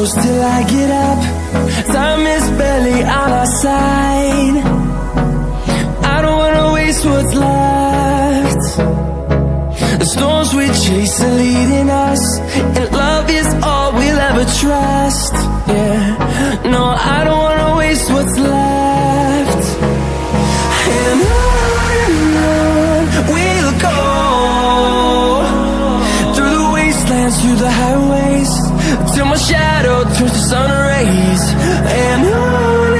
close till I get up. Time is barely on our side. I don't wanna waste what's left. The storms we chase are leading us, and love is all we'll ever trust. Yeah, no, I don't wanna waste what's left. And on we'll go, through the wastelands, through the highways, till my shadow turns to sun rays. And on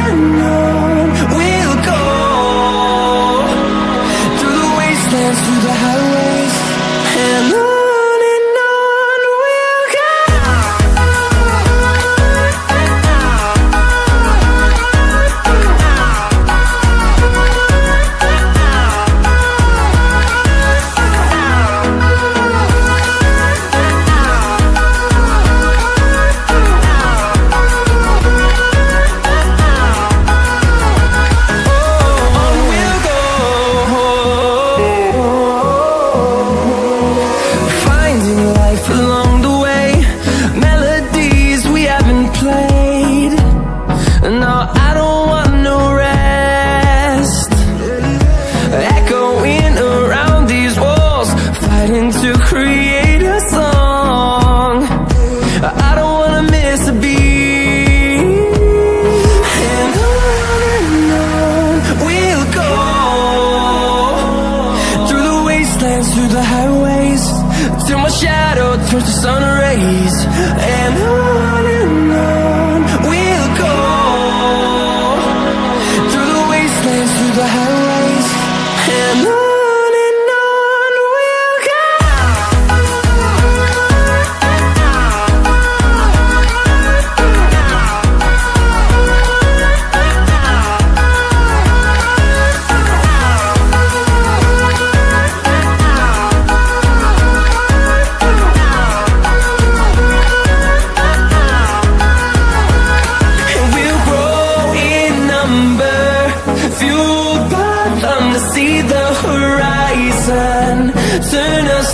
we'll go, through the wastelands, through the highways, and on we'll go. To create a song, I don't wanna miss a beat. And on we'll go, through the wastelands, through the highways, till my shadow turns to sun rays. And on we'll go, through the wastelands, through the highways, and on. Fueled by them to see the horizon, turn us